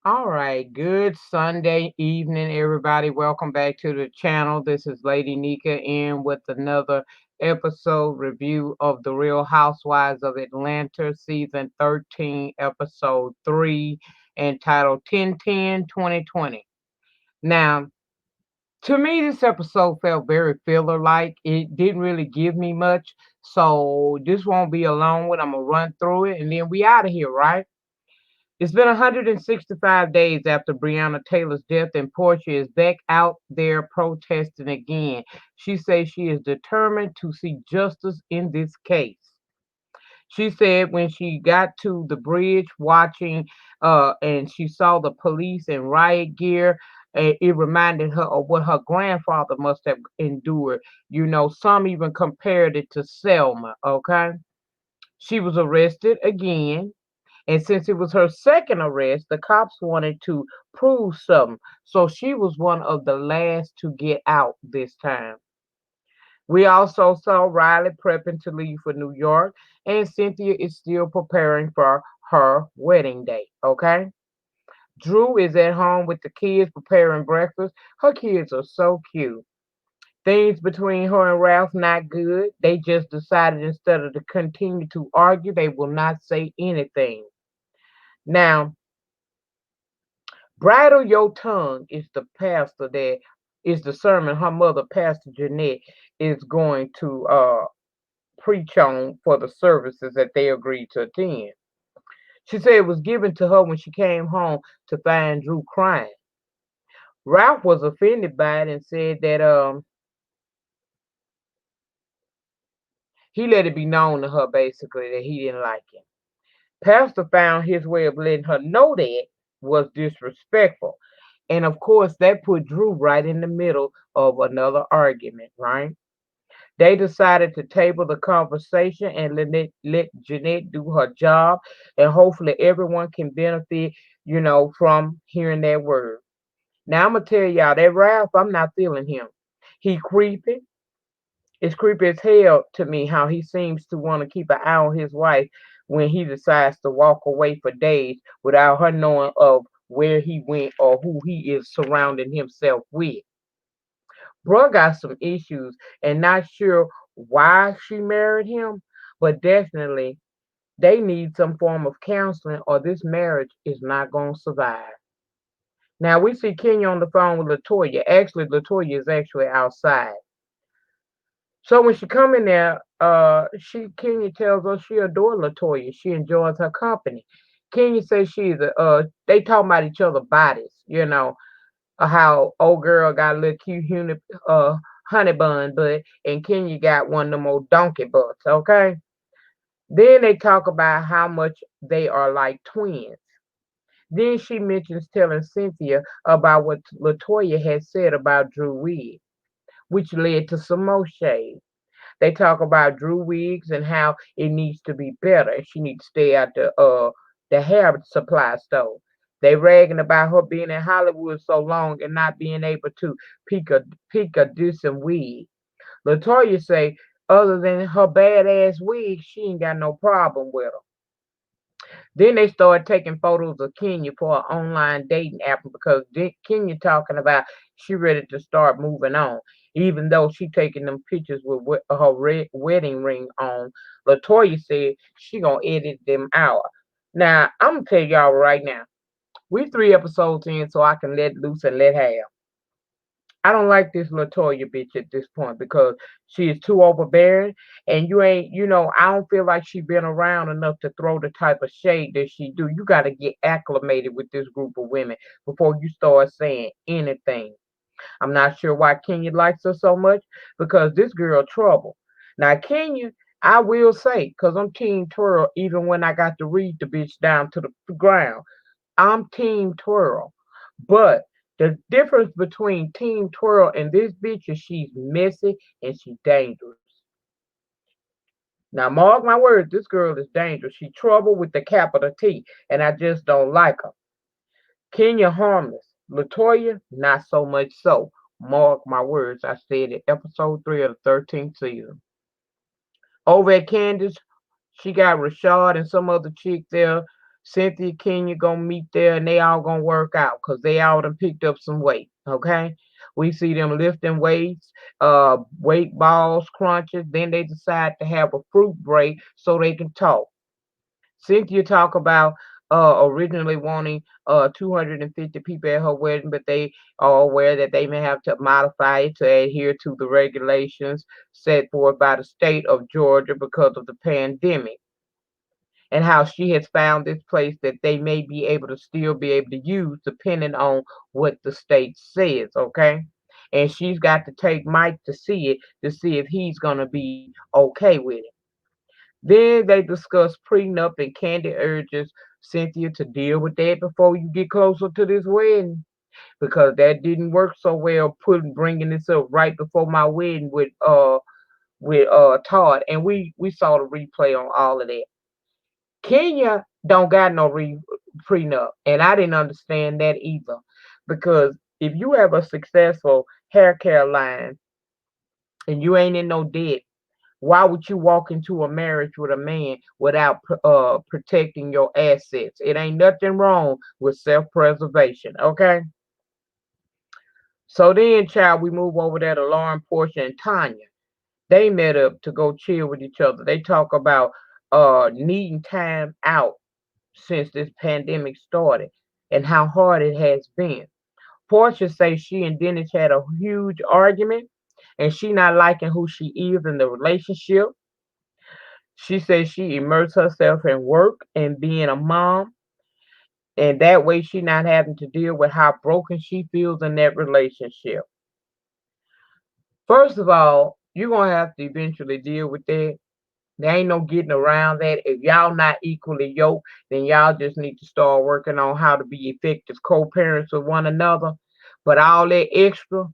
All right, good Sunday evening, everybody. Welcome back to the channel. This is Lady Nika in with another episode review of The Real Housewives of Atlanta, season 13, episode 3, entitled 10/10/2020. Now, to me, this episode felt very filler like. It didn't really give me much. So, this won't be a long one. I'm going to run through it and then we out of here, right? It's been 165 days after Breonna Taylor's death, and Portia is back out there protesting again. She says she is determined to see justice in this case. She said when she got to the bridge watching and she saw the police in riot gear, it reminded her of what her grandfather must have endured. You know, some even compared it to Selma, okay? She was arrested again, and since it was her second arrest, the cops wanted to prove something. So she was one of the last to get out this time. We also saw Riley prepping to leave for New York, and Cynthia is still preparing for her wedding day. Okay? Drew is at home with the kids preparing breakfast. Her kids are so cute. Things between her and Ralph not good. They just decided instead of to continue to argue, they will not say anything. Now, Bridle Your Tongue is the pastor that is the sermon her mother, Pastor Jeanette, is going to preach on for the services that they agreed to attend. She said it was given to her when she came home to find Drew crying. Ralph was offended by it and said that he let it be known to her basically that he didn't like him. Pastor found his way of letting her know that was disrespectful. And of course, that put Drew right in the middle of another argument, right? They decided to table the conversation and let Jeanette do her job, and hopefully everyone can benefit, from hearing that word. Now I'm gonna tell y'all that Ralph, I'm not feeling him. He creepy. It's creepy as hell to me how he seems to want to keep an eye on his wife when he decides to walk away for days without her knowing of where he went or who he is surrounding himself with. Bro got some issues and not sure why she married him, but definitely they need some form of counseling or this marriage is not going to survive. Now we see Kenya on the phone with Latoya. Actually, Latoya is actually outside. So when she come in there, Kenya tells us she adores Latoya. She enjoys her company. Kenya says she's they talk about each other bodies, how old girl got a little cute honey bun butt, and Kenya got one of them old donkey butts, okay? Then they talk about how much they are like twins. Then she mentions telling Cynthia about what Latoya had said about Drew wig, which led to some more shade. They talk about Drew wigs and how it needs to be better, and she needs to stay out the hair supply store. They ragging about her being in Hollywood so long and not being able to pick a decent wig. Latoya say, other than her badass wig, she ain't got no problem with her. Then they started taking photos of Kenya for an online dating app because Kenya talking about she ready to start moving on, even though she taking them pictures with her wedding ring on. Latoya said she gonna edit them out. Now I'm gonna tell y'all right now, we 3 episodes in, so I can let loose and let have. I don't like this Latoya bitch at this point because she is too overbearing, and you ain't, I don't feel like she been around enough to throw the type of shade that she do. You got to get acclimated with this group of women before you start saying anything. I'm not sure why Kenya likes her so much because this girl trouble. Now Kenya, I will say, because I'm Team Twirl, even when I got to read the bitch down to the ground. I'm Team Twirl. But the difference between Team Twirl and this bitch is she's messy and she's dangerous. Now, mark my words, this girl is dangerous. She trouble with the capital T, and I just don't like her. Kenya harmless. Latoya, not so much so. Mark my words, I said in episode 3 of the 13th season. Over at Candace, she got Rashad and some other chick there. Cynthia, Kenya gonna meet there and they all gonna work out because they all done picked up some weight. Okay. We see them lifting weights, weight balls, crunches. Then they decide to have a fruit break so they can talk. Cynthia talk about originally wanting 250 people at her wedding, but they are aware that they may have to modify it to adhere to the regulations set forth by the state of Georgia because of the pandemic, and how she has found this place that they may be able to still be able to use depending on what the state says, okay? And she's got to take Mike to see it to see if he's gonna be okay with it. Then they discuss prenup and Candy urges Cynthia to deal with that before you get closer to this wedding because that didn't work so well. Putting bringing this up right before my wedding with Todd, and we saw the replay on all of that. Kenya don't got no prenup, and I didn't understand that either because if you have a successful hair care line and you ain't in no debt, why would you walk into a marriage with a man without protecting your assets? It ain't nothing wrong with self-preservation, okay? So then, child, we move over there to Lauren, Portia, and Tanya. They met up to go chill with each other. They talk about needing time out since this pandemic started and how hard it has been. Portia says she and Dennis had a huge argument and she not liking who she is in the relationship. She says she immersed herself in work and being a mom, and that way she not having to deal with how broken she feels in that relationship. First of all, you're gonna have to eventually deal with that. There ain't no getting around that. If y'all not equally yoked, then y'all just need to start working on how to be effective co-parents with one another. But all that extra,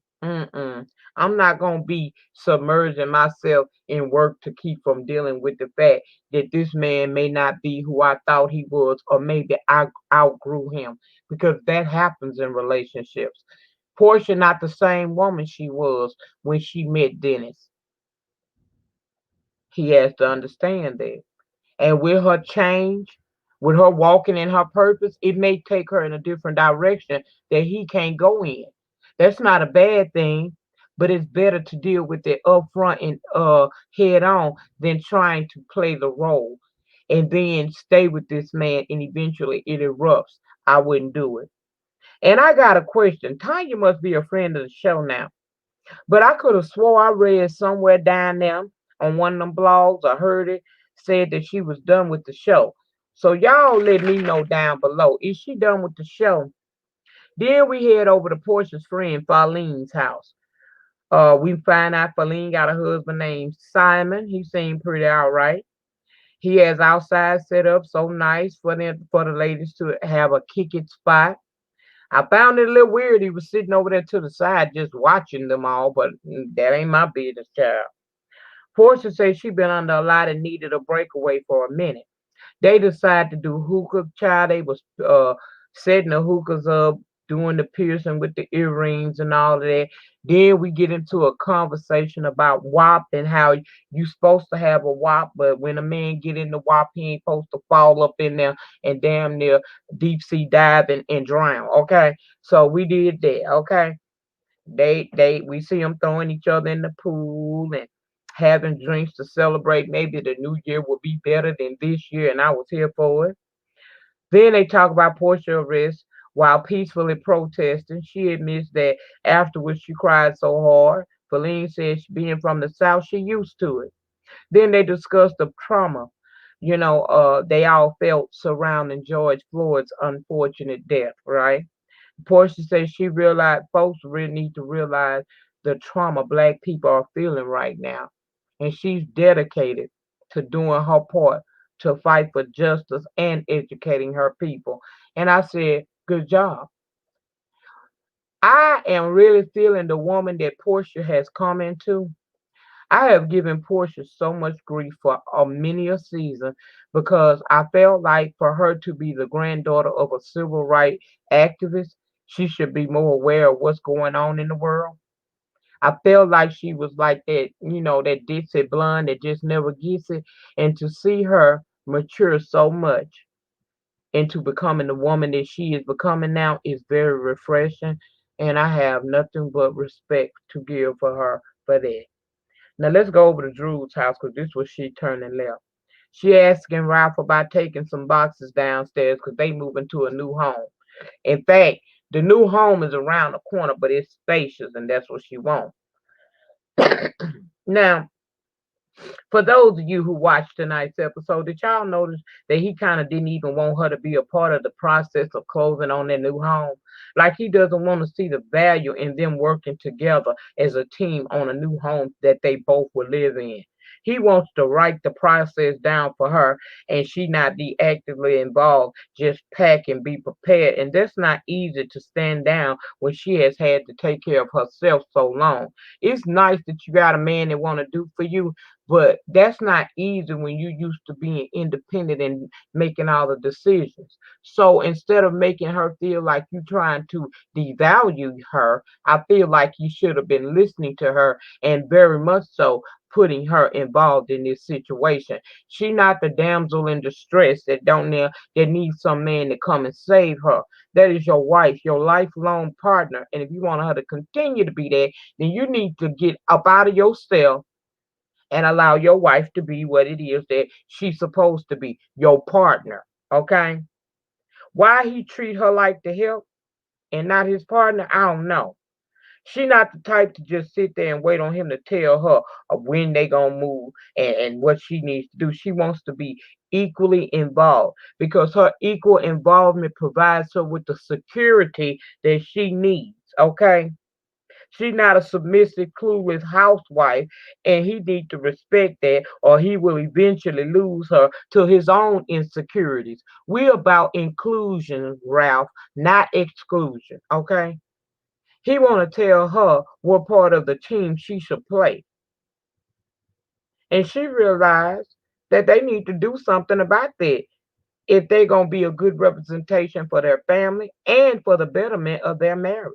I'm not gonna be submerging myself in work to keep from dealing with the fact that this man may not be who I thought he was, or maybe I outgrew him, because that happens in relationships. Portia not the same woman she was when she met Dennis. He has to understand that. And with her change, with her walking in her purpose, it may take her in a different direction that he can't go in. That's not a bad thing, but it's better to deal with it up front and head on than trying to play the role and then stay with this man and eventually it erupts. I wouldn't do it. And I got a question. Tanya must be a friend of the show now. But I could have swore I read somewhere down there on one of them blogs or heard it said that she was done with the show. So y'all let me know down below. Is she done with the show? Then we head over to Portia's friend Pauline's house. We find out Pauline got a husband named Simon. He seemed pretty alright. He has outside set up so nice for them for the ladies to have a kick it spot. I found it a little weird. He was sitting over there to the side just watching them all, but that ain't my business, child. Portia says she been under a lot and needed a breakaway for a minute. They decided to do hookah, child. They was setting the hookahs up, doing the piercing with the earrings and all of that. Then we get into a conversation about WAP and how you supposed to have a WAP, but when a man get in the WAP, he ain't supposed to fall up in there and damn near deep sea dive and drown. Okay, so we did that. Okay, they we see them throwing each other in the pool and having drinks to celebrate. Maybe the new year will be better than this year, and I was here for it. Then they talk about Portia arrest while peacefully protesting. She admits that afterwards she cried so hard. Feline says being from the South, she used to it. Then they discuss the trauma, they all felt surrounding George Floyd's unfortunate death, right? Portia says she realized folks really need to realize the trauma black people are feeling right now. And she's dedicated to doing her part to fight for justice and educating her people. And I said, good job. I am really feeling the woman that Portia has come into. I have given Portia so much grief for many a season because I felt like for her to be the granddaughter of a civil rights activist, she should be more aware of what's going on in the world. I felt like she was like that, that Dixie blonde that just never gets it. And to see her mature so much into becoming the woman that she is becoming now is very refreshing. And I have nothing but respect to give for her for that. Now let's go over to Drew's house because this was she turning left. She asking Ralph about taking some boxes downstairs because they moving to a new home. In fact, the new home is around the corner, but it's spacious, and that's what she wants. Now, for those of you who watched tonight's episode, did y'all notice that he kind of didn't even want her to be a part of the process of closing on their new home? Like he doesn't want to see the value in them working together as a team on a new home that they both will live in. He wants to write the process down for her and she not be actively involved, just pack and be prepared. And that's not easy to stand down when she has had to take care of herself so long. It's nice that you got a man that want to do for you, but that's not easy when you used to being independent and making all the decisions. So instead of making her feel like you trying to devalue her, I feel like you should have been listening to her and very much so putting her involved in this situation. She not the damsel in distress that don't need that needs some man to come and save her. That is your wife, your lifelong partner. And if you want her to continue to be there, then you need to get up out of yourself and allow your wife to be what it is that she's supposed to be, your partner. Okay? Why he treat her like the help and not his partner, I don't know. She not the type to just sit there and wait on him to tell her when they gonna move and what she needs to do. She wants to be equally involved because her equal involvement provides her with the security that she needs. Okay? She's not a submissive, clueless housewife, and he needs to respect that, or he will eventually lose her to his own insecurities. We're about inclusion, Ralph, not exclusion. Okay? He want to tell her what part of the team she should play, and she realized that they need to do something about that if they're gonna be a good representation for their family and for the betterment of their marriage.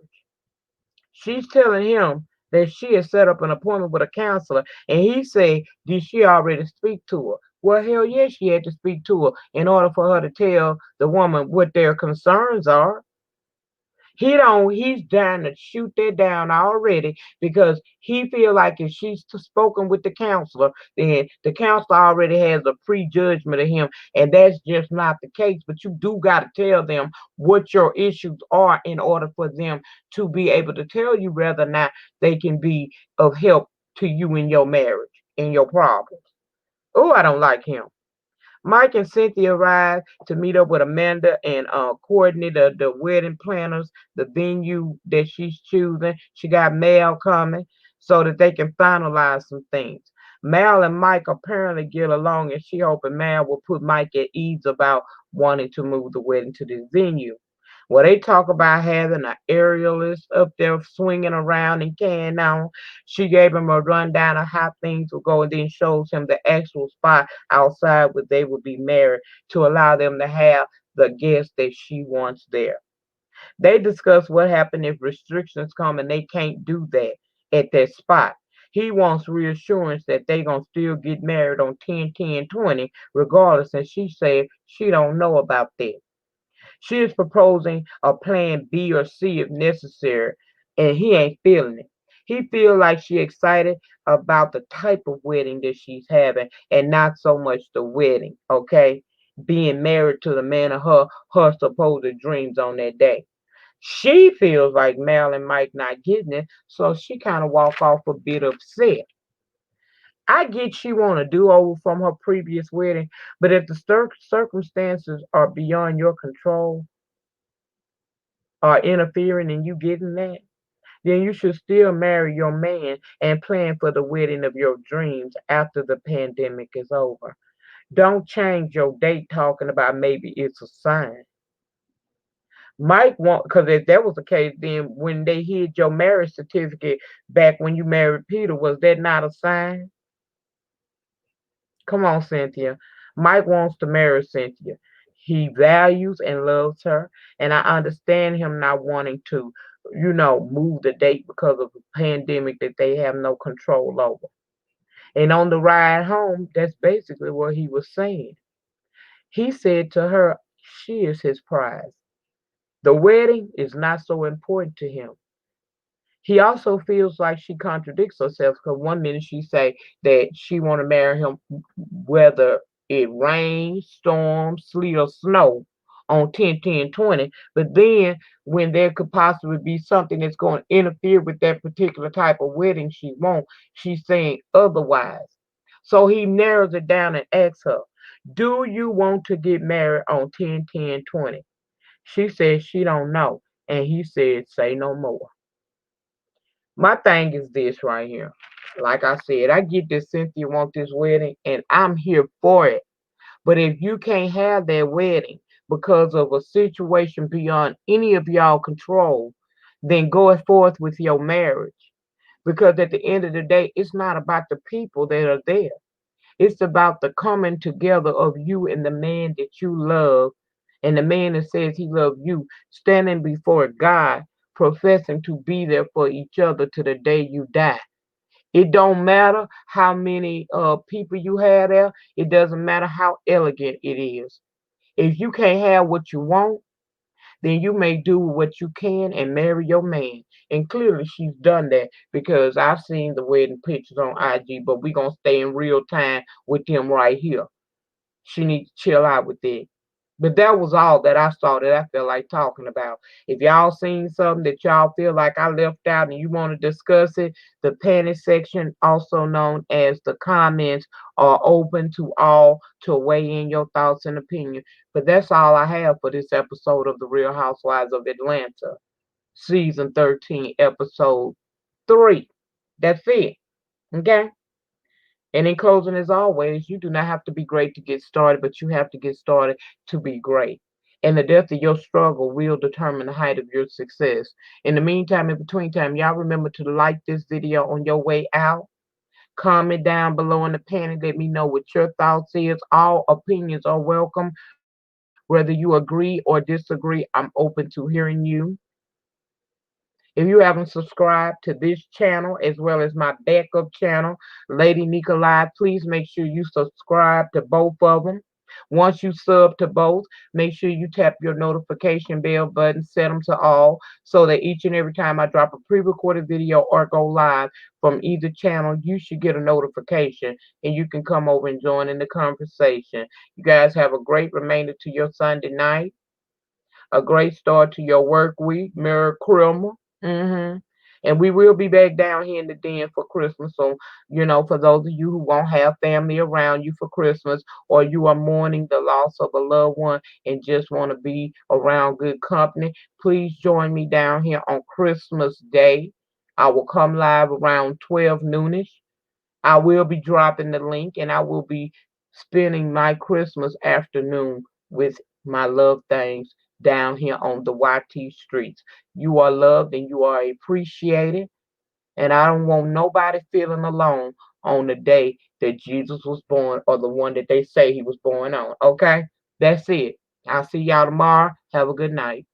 She's telling him that she has set up an appointment with a counselor, and he said, did she already speak to her? Well, hell yeah, she had to speak to her in order for her to tell the woman what their concerns are. He's trying to shoot that down already because he feel like if she's spoken with the counselor, then the counselor already has a prejudgment of him, and that's just not the case. But you do got to tell them what your issues are in order for them to be able to tell you whether or not they can be of help to you in your marriage, in your problems. Oh, I don't like him. Mike and Cynthia arrived to meet up with Amanda and coordinate the wedding planners, the venue that she's choosing. She got Mel coming so that they can finalize some things. Mel and Mike apparently get along, and she hoping Mel will put Mike at ease about wanting to move the wedding to this venue. Well, they talk about having an aerialist up there swinging around and carrying on. She gave him a rundown of how things will go and then shows him the actual spot outside where they would be married to allow them to have the guests that she wants there. They discuss what happened if restrictions come and they can't do that at that spot. He wants reassurance that they gonna still get married on 10-10-20 regardless, and she said she don't know about that. She is proposing a plan B or C if necessary, and he ain't feeling it. He feel like she excited about the type of wedding that she's having and not so much the wedding, okay? Being married to the man of her supposed dreams on that day. She feels like Mel and Mike not getting it, so she kind of walk off a bit upset. I get she want a do over from her previous wedding, but if the circumstances are beyond your control, are interfering in you getting that, then you should still marry your man and plan for the wedding of your dreams after the pandemic is over. Don't change your date talking about maybe it's a sign. Mike want because if that was the case, then when they hid your marriage certificate back when you married Peter, was that not a sign? Come on, Cynthia. Mike wants to marry Cynthia. He values and loves her, and I understand him not wanting to, move the date because of the pandemic that they have no control over. And on the ride home, that's basically what he was saying. He said to her, She is his prize. The wedding is not so important to him. He also feels like she contradicts herself because one minute she say that she want to marry him whether it rains, storms, sleet, or snow on 10, 10, 20. But then when there could possibly be something that's going to interfere with that particular type of wedding she wants, she's saying otherwise. So he narrows it down and asks her, do you want to get married on 10, 10, 20? She says she don't know. And he said, say no more. My thing is this right here. Like I said, I get that Cynthia want this wedding and I'm here for it. But if you can't have that wedding because of a situation beyond any of y'all control, then go forth with your marriage. Because at the end of the day, it's not about the people that are there. It's about the coming together of you and the man that you love and the man that says he loves you standing before God professing to be there for each other to the day you die. It don't matter how many people you have there. It doesn't matter how elegant it is. If you can't have what you want, then you may do what you can and marry your man. And clearly she's done that because I've seen the wedding pictures on IG, but we're going to stay in real time with them right here. She needs to chill out with it. But that was all that I saw that I felt like talking about. If y'all seen something that y'all feel like I left out and you want to discuss it, the panel section, also known as the comments, are open to all to weigh in your thoughts and opinions. But that's all I have for this episode of The Real Housewives of Atlanta, Season 13, Episode 3. That's it. Okay? And in closing, as always, you do not have to be great to get started, but you have to get started to be great. And the depth of your struggle will determine the height of your success. In the meantime, in between time, y'all remember to like this video on your way out. Comment down below in the pan and let me know what your thoughts is. All opinions are welcome. Whether you agree or disagree, I'm open to hearing you. If you haven't subscribed to this channel as well as my backup channel, Lady Nika Live, please make sure you subscribe to both of them. Once you sub to both, make sure you tap your notification bell button, set them to all, so that each and every time I drop a pre-recorded video or go live from either channel, you should get a notification and you can come over and join in the conversation. You guys have a great remainder to your Sunday night, a great start to your work week. Merry Christmas. And we will be back down here in the den for Christmas. So, for those of you who won't have family around you for Christmas, or you are mourning the loss of a loved one and just want to be around good company, please join me down here on Christmas Day. I will come live around 12 noonish. I will be dropping the link and I will be spending my Christmas afternoon with my loved things down here on the YT streets. You are loved and you are appreciated. And I don't want nobody feeling alone on the day that Jesus was born or the one that they say he was born on. Okay? That's it. I'll see y'all tomorrow. Have a good night.